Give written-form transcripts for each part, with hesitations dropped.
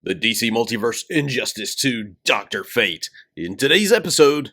the DC Multiverse Injustice to Dr. Fate. In today's episode,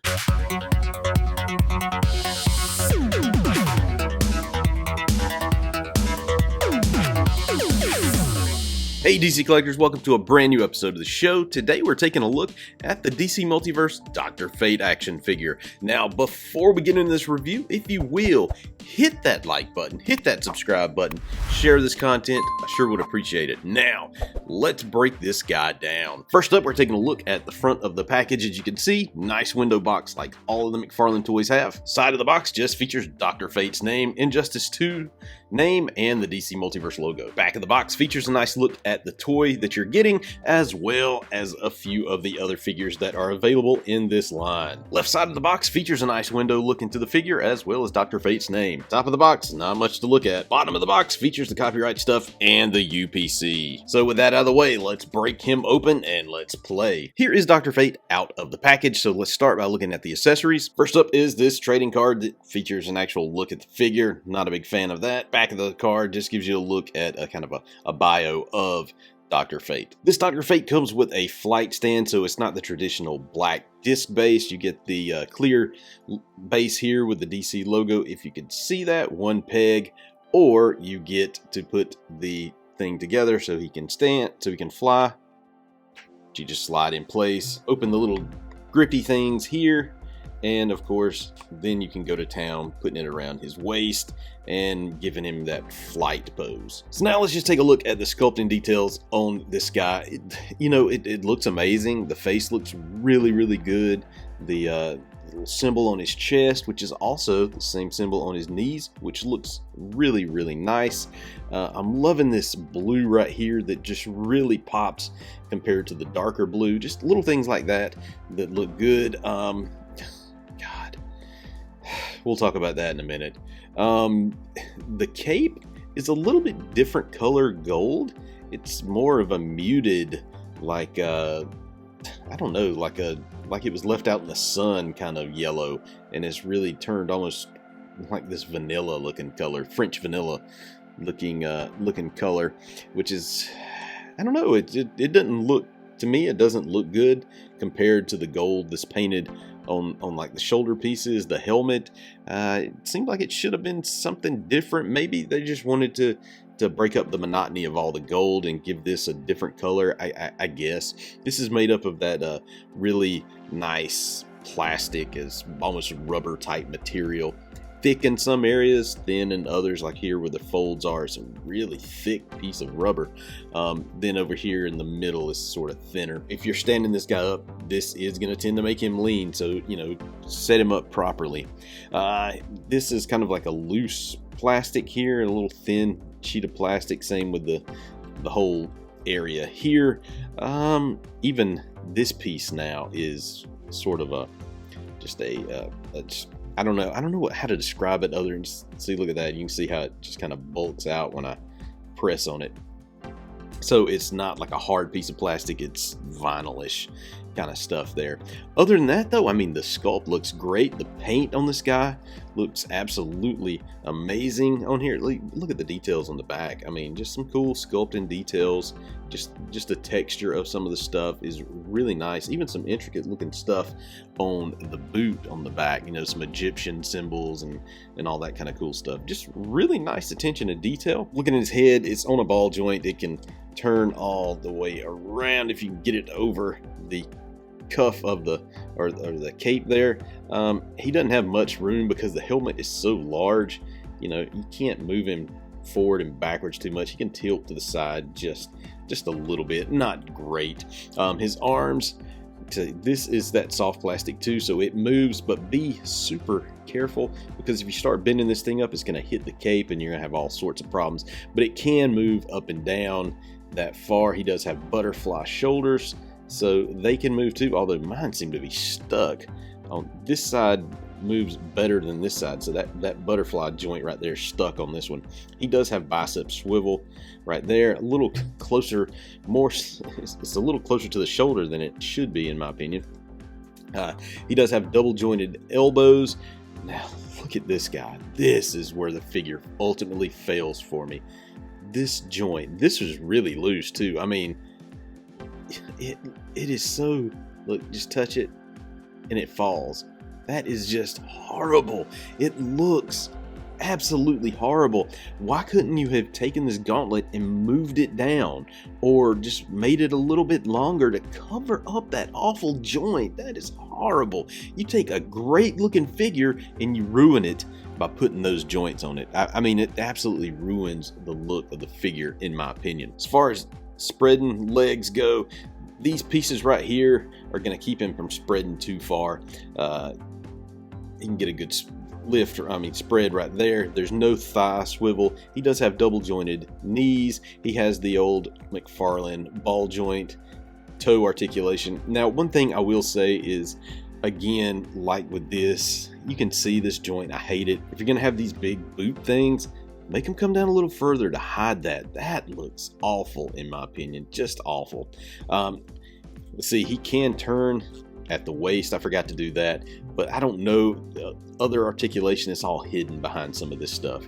hey DC Collectors, welcome to a brand new episode of the show. Today we're taking a look at the DC Multiverse Dr. Fate action figure. Now, before we get into this review, if you will, hit that like button, hit that subscribe button, share this content, I sure would appreciate it. Now, let's break this guy down. First up, we're taking a look at the front of the package. As you can see, nice window box like all of the McFarlane Toys have. Side of the box just features Dr. Fate's name, Injustice 2 name, and the DC Multiverse logo. Back of the box features a nice look at the toy that you're getting, as well as a few of the other figures that are available in this line. Left side of the box features a nice window look into the figure, as well as Dr. Fate's name. Top of the box, not much to look at. Bottom of the box features the copyright stuff and the UPC. So with that out of the way, let's break him open and let's play. Here is Dr. Fate out of the package, so let's start by looking at the accessories. First up is this trading card that features an actual look at the figure. Not a big fan of that. Back of the card just gives you a look at a kind of a bio of Dr. Fate. This Dr. Fate comes with a flight stand, so it's not the traditional black disc base. You get the clear base here with the DC logo, if you can see that, one peg, or you get to put the thing together so he can stand, so he can fly. You just slide in place, open the little grippy things here, and of course then you can go to town putting it around his waist and giving him that flight pose. So now let's just take a look at the sculpting details on this guy. It looks amazing. The face looks really good. The little symbol on his chest, which is also the same symbol on his knees, which looks really nice. I'm loving this blue right here that just really pops compared to the darker blue. Just little things like that that look good. God, we'll talk about that in a minute. The cape is a little bit different color gold. It's more of a muted, like I don't know, like it was left out in the sun kind of yellow, and it's really turned almost like this vanilla looking color, French vanilla looking color, which is, I don't know, it doesn't look, to me it doesn't look good compared to the gold that's painted on like the shoulder pieces, the helmet. It seemed like it should have been something different. Maybe they just wanted to break up the monotony of all the gold and give this a different color. I guess this is made up of that really nice plastic, is almost rubber type material. Thick in some areas, thin in others, like here where the folds are. It's a really thick piece of rubber. Then over here in the middle is sort of thinner. If you're standing this guy up, this is going to tend to make him lean, so set him up properly. This is kind of like a loose plastic here, a little thin sheet of plastic. Same with the whole area here. Even this piece now is sort of just I don't know how to describe it other than see, look at that. You can see how it just kind of bulks out when I press on it. So it's not like a hard piece of plastic, it's vinylish kind of stuff there. Other than that though, I mean, the sculpt looks great. The paint on this guy looks absolutely amazing on here. Look at the details on the back. I mean, just some cool sculpting details. Just the texture of some of the stuff is really nice. Even some intricate looking stuff on the boot on the back, some Egyptian symbols and all that kind of cool stuff. Just really nice attention to detail. Looking at his head, it's on a ball joint. It can turn all the way around if you can get it over the cuff of the cape there. He doesn't have much room because the helmet is so large. You can't move him forward and backwards too much. He can tilt to the side just a little bit, not great. His arms, this is that soft plastic too, so it moves, but be super careful, because if you start bending this thing up, it's going to hit the cape and you're going to have all sorts of problems. But it can move up and down that far. He does have butterfly shoulders, so they can move too, although mine seem to be stuck. On this side moves better than this side, so that butterfly joint right there is stuck on this one. He does have bicep swivel right there, a little closer, it's a little closer to the shoulder than it should be in my opinion. He does have double jointed elbows. Now look at this guy. This is where the figure ultimately fails for me. This joint, this was really loose too. I mean, it is so, look, just touch it and it falls. That is just horrible. It looks absolutely horrible. Why couldn't you have taken this gauntlet and moved it down, or just made it a little bit longer to cover up that awful joint? That is horrible. You take a great looking figure and you ruin it by putting those joints on it. I mean, it absolutely ruins the look of the figure, in my opinion. As far as spreading legs go, these pieces right here are going to keep him from spreading too far. He can get a good lift, or spread right there. There's no thigh swivel. He does have double jointed knees. He has the old McFarlane ball joint toe articulation. Now, one thing I will say is, again, like with this, you can see this joint. I hate it. If you're gonna have these big boot things, make them come down a little further to hide that. That looks awful, in my opinion, just awful. Let's see, he can turn at the waist. I forgot to do that, but I don't know. The other articulation is all hidden behind some of this stuff.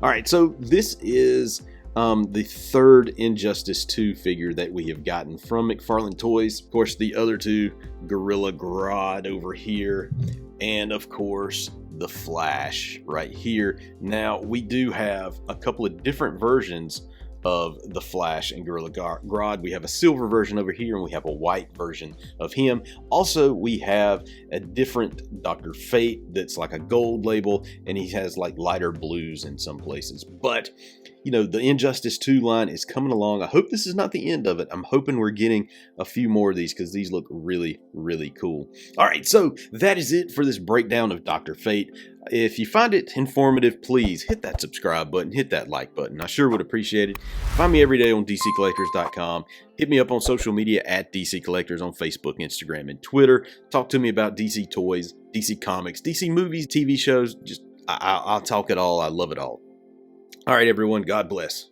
All right, so this is the third Injustice 2 figure that we have gotten from McFarlane Toys. Of course, the other two, Gorilla Grodd over here, and of course, the Flash right here. Now, we do have a couple of different versions of the Flash and Gorilla Grodd. We have a silver version over here, and we have a white version of him. Also, we have a different Dr. Fate that's like a gold label, and he has like lighter blues in some places. But you know, the Injustice 2 line is coming along. I hope this is not the end of it. I'm hoping we're getting a few more of these, because these look really, really cool. All right, so that is it for this breakdown of Dr. Fate. If you find it informative, please hit that subscribe button, hit that like button. I sure would appreciate it. Find me every day on DCCollectors.com. Hit me up on social media at DC Collectors on Facebook, Instagram, and Twitter. Talk to me about DC toys, DC comics, DC movies, TV shows. Just I'll talk it all. I love it all. All right, everyone. God bless.